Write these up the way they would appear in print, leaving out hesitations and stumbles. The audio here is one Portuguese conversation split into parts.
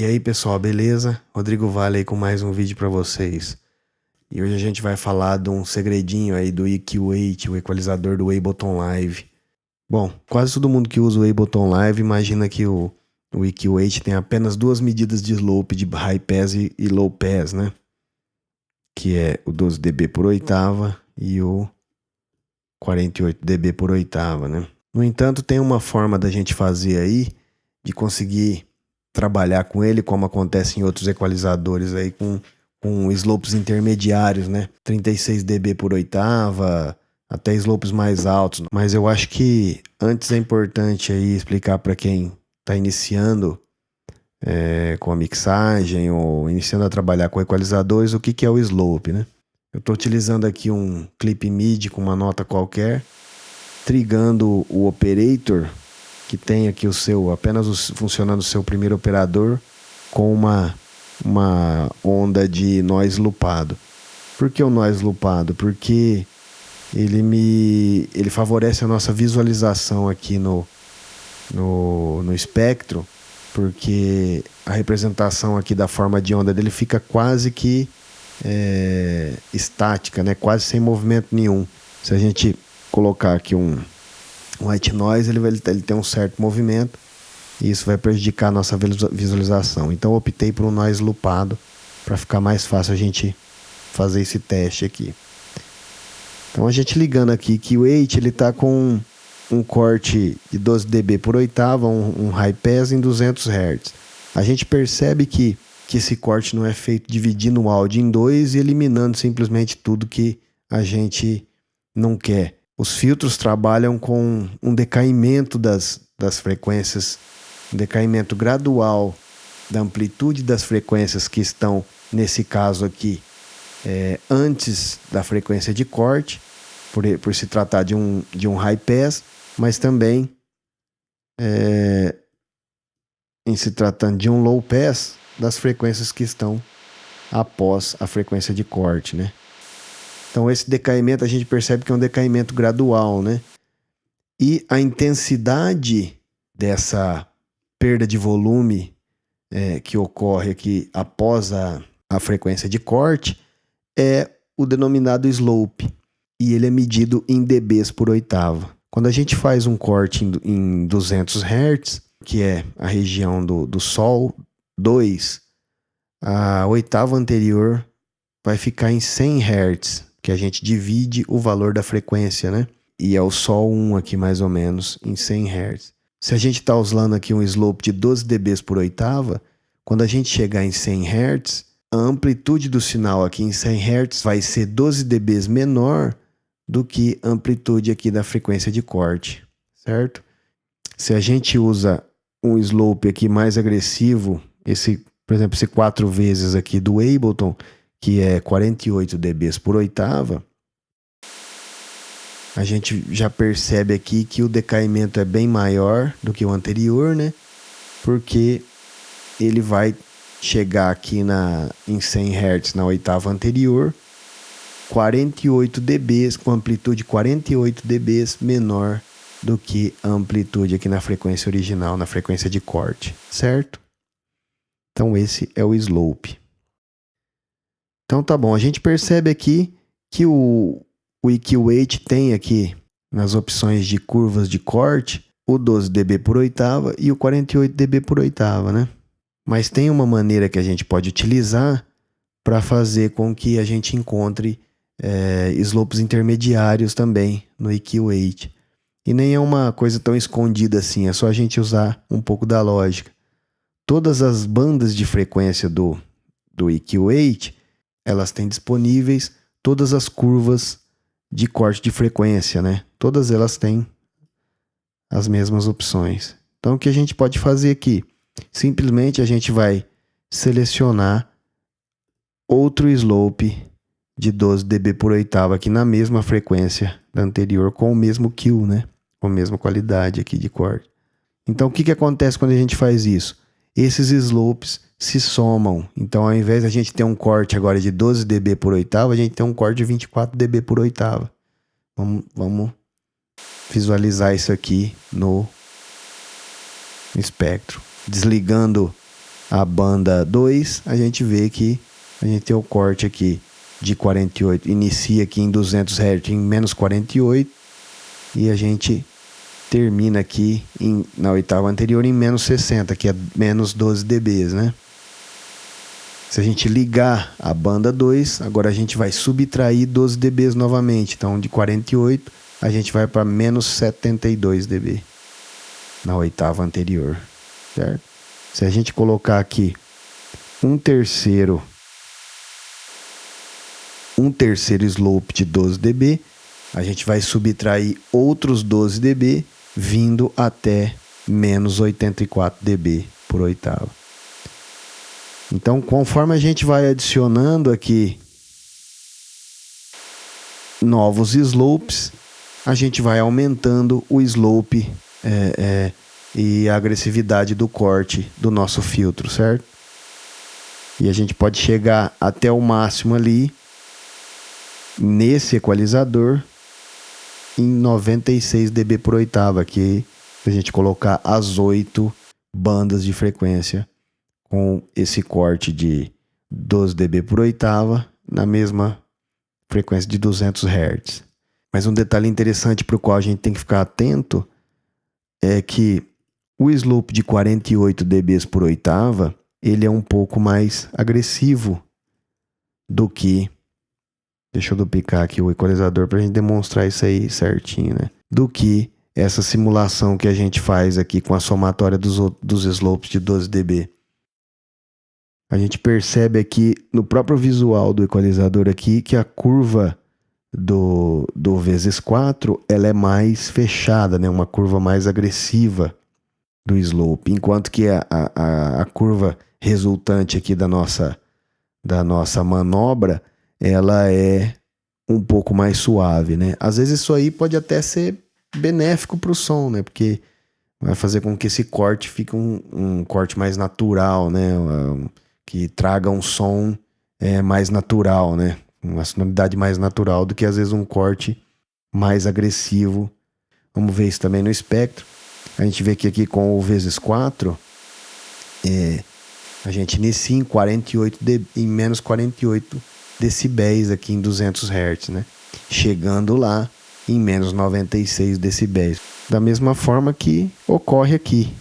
E aí pessoal, beleza? Rodrigo Vale aí com mais um vídeo para vocês. E hoje a gente vai falar de um segredinho aí do EQ8, o equalizador do Ableton Live. Bom, quase todo mundo que usa o Ableton Live imagina que o EQ8 tem apenas duas medidas de slope, de high pass e low pass, né? Que é o 12 dB por oitava e o 48 dB por oitava, né? No entanto, tem uma forma da gente fazer aí, de conseguir trabalhar com ele, como acontece em outros equalizadores aí, com slopes intermediários, né? 36 dB por oitava, até slopes mais altos. Mas eu acho que antes é importante aí explicar para quem está iniciando com a mixagem ou iniciando a trabalhar com equalizadores, o que é o slope, né? Eu estou utilizando aqui um clip MIDI com uma nota qualquer, trigando o operator, que tem aqui funcionando o seu primeiro operador, com uma onda de noise loopado. Por que o noise loopado? Porque ele favorece a nossa visualização aqui no espectro, porque a representação aqui da forma de onda dele fica quase que estática, né? Quase sem movimento nenhum. Se a gente colocar aqui um white noise, ele tem um certo movimento e isso vai prejudicar a nossa visualização. Então eu optei por um noise loopado para ficar mais fácil a gente fazer esse teste aqui. Então a gente ligando aqui que o 8 ele está com um corte de 12 dB por oitava, um high pass em 200 Hz. A gente percebe que esse corte não é feito dividindo o áudio em dois e eliminando simplesmente tudo que a gente não quer. Os filtros trabalham com um decaimento das frequências, um decaimento gradual da amplitude das frequências que estão, nesse caso aqui, antes da frequência de corte, por se tratar de um high pass, mas também em se tratando de um low pass, das frequências que estão após a frequência de corte, né? Então esse decaimento a gente percebe que é um decaimento gradual, né? E a intensidade dessa perda de volume que ocorre aqui após a frequência de corte é o denominado slope. E ele é medido em dBs por oitava. Quando a gente faz um corte em 200 Hz, que é a região do Sol 2, a oitava anterior vai ficar em 100 Hz, que a gente divide o valor da frequência, né? E é o Sol 1 aqui mais ou menos, em 100 Hz. Se a gente está usando aqui um slope de 12 dBs por oitava, quando a gente chegar em 100 Hz, a amplitude do sinal aqui em 100 Hz vai ser 12 dBs menor do que a amplitude aqui da frequência de corte, certo? Se a gente usa um slope aqui mais agressivo, por exemplo, esse 4 vezes aqui do Ableton, que é 48 dBs por oitava, a gente já percebe aqui que o decaimento é bem maior do que o anterior, né? Porque ele vai chegar aqui em 100 Hz na oitava anterior, 48 dBs, com amplitude 48 dBs menor do que a amplitude aqui na frequência original, na frequência de corte, certo? Então esse é o slope. Então tá bom, a gente percebe aqui que o EQ8 tem aqui nas opções de curvas de corte o 12 dB por oitava e o 48 dB por oitava, né? Mas tem uma maneira que a gente pode utilizar para fazer com que a gente encontre slopes intermediários também no EQ8. E nem é uma coisa tão escondida assim, é só a gente usar um pouco da lógica. Todas as bandas de frequência do EQ8, elas têm disponíveis todas as curvas de corte de frequência, né? Todas elas têm as mesmas opções. Então o que a gente pode fazer aqui? Simplesmente a gente vai selecionar outro slope de 12 dB por oitava aqui na mesma frequência da anterior, com o mesmo Q, né? Com a mesma qualidade aqui de corte. Então o que acontece quando a gente faz isso? Esses slopes se somam. Então ao invés de a gente ter um corte agora de 12 dB por oitava, a gente tem um corte de 24 dB por oitava. Vamos visualizar isso aqui no espectro. Desligando a banda 2, a gente vê que a gente tem o corte aqui de 48, inicia aqui em 200 Hz em menos 48 e a gente termina aqui na oitava anterior em menos 60, que é menos 12 dB, né? Se a gente ligar a banda 2, agora a gente vai subtrair 12 dB novamente. Então, de 48, a gente vai para menos 72 dB na oitava anterior, certo? Se a gente colocar aqui um terceiro slope de 12 dB, a gente vai subtrair outros 12 dB, vindo até menos 84 dB por oitava. Então, conforme a gente vai adicionando aqui novos slopes, a gente vai aumentando o slope e a agressividade do corte do nosso filtro, certo? E a gente pode chegar até o máximo ali, nesse equalizador, em 96 dB por oitava, que se a gente colocar as 8 bandas de frequência com esse corte de 12 dB por oitava na mesma frequência de 200 Hz. Mas um detalhe interessante para o qual a gente tem que ficar atento é que o slope de 48 dB por oitava, ele é um pouco mais agressivo do que... Deixa eu duplicar aqui o equalizador para a gente demonstrar isso aí certinho, né? Do que essa simulação que a gente faz aqui com a somatória dos slopes de 12 dB. A gente percebe aqui no próprio visual do equalizador aqui que a curva do vezes 4 ela é mais fechada, né? Uma curva mais agressiva do slope, enquanto que a curva resultante aqui da nossa manobra ela é um pouco mais suave, né? Às vezes isso aí pode até ser benéfico para o som, né? Porque vai fazer com que esse corte fique um corte mais natural, né? Que traga um som mais natural, né? Uma sonoridade mais natural do que às vezes um corte mais agressivo. Vamos ver isso também no espectro. A gente vê que aqui com o vezes 4, a gente inicia em 48 em menos 48 decibéis aqui em 200 Hz, né? Chegando lá em menos 96 decibéis. Da mesma forma que ocorre aqui,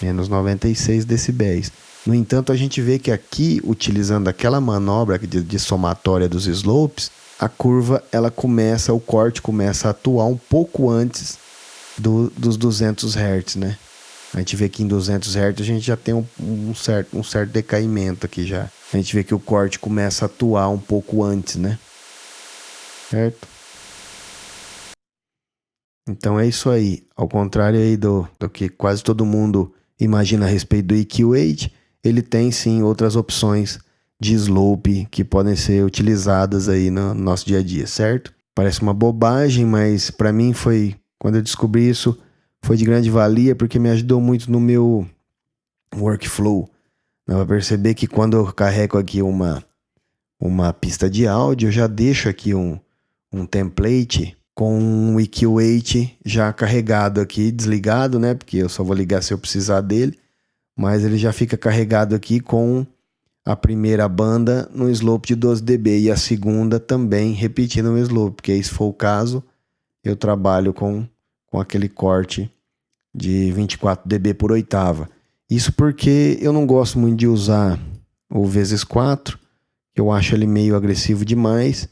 menos 96 decibéis. No entanto, a gente vê que aqui, utilizando aquela manobra de somatória dos slopes, a curva, o corte começa a atuar um pouco antes dos 200 Hz, né? A gente vê que em 200 Hz a gente já tem um certo decaimento aqui já. A gente vê que o corte começa a atuar um pouco antes, né? Certo? Então é isso aí. Ao contrário aí do que quase todo mundo imagina a respeito do EQ8, ele tem sim outras opções de slope que podem ser utilizadas aí no nosso dia a dia, certo? Parece uma bobagem, mas para mim quando eu descobri isso, foi de grande valia porque me ajudou muito no meu workflow. Dá pra perceber que quando eu carrego aqui uma pista de áudio, eu já deixo aqui um template com um EQ8 já carregado aqui, desligado, né? Porque eu só vou ligar se eu precisar dele. Mas ele já fica carregado aqui com a primeira banda no slope de 12 dB e a segunda também repetindo o slope, porque se for o caso, eu trabalho com aquele corte de 24 dB por oitava. Isso porque eu não gosto muito de usar o vezes 4, eu acho ele meio agressivo demais,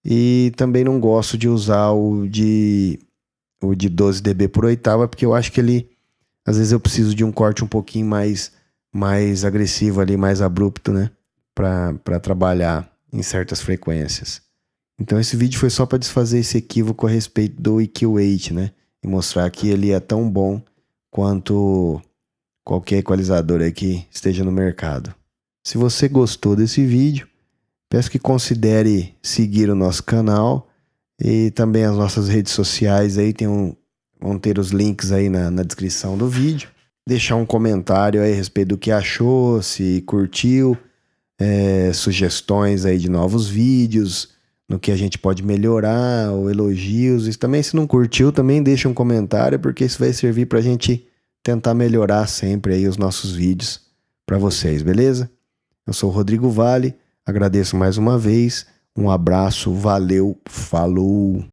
e também não gosto de usar o de 12 dB por oitava, porque eu acho que ele, às vezes eu preciso de um corte um pouquinho mais agressivo ali, mais abrupto, né? Para trabalhar em certas frequências. Então esse vídeo foi só para desfazer esse equívoco a respeito do EQ8, né? E mostrar que ele é tão bom quanto qualquer equalizador aí que esteja no mercado. Se você gostou desse vídeo, peço que considere seguir o nosso canal e também as nossas redes sociais aí, vão ter os links aí na descrição do vídeo. Deixar um comentário aí a respeito do que achou, se curtiu, sugestões aí de novos vídeos, no que a gente pode melhorar, ou elogios. E também, se não curtiu, também deixa um comentário, porque isso vai servir para a gente tentar melhorar sempre aí os nossos vídeos, para vocês, beleza? Eu sou o Rodrigo Vale, agradeço mais uma vez, um abraço, valeu, falou!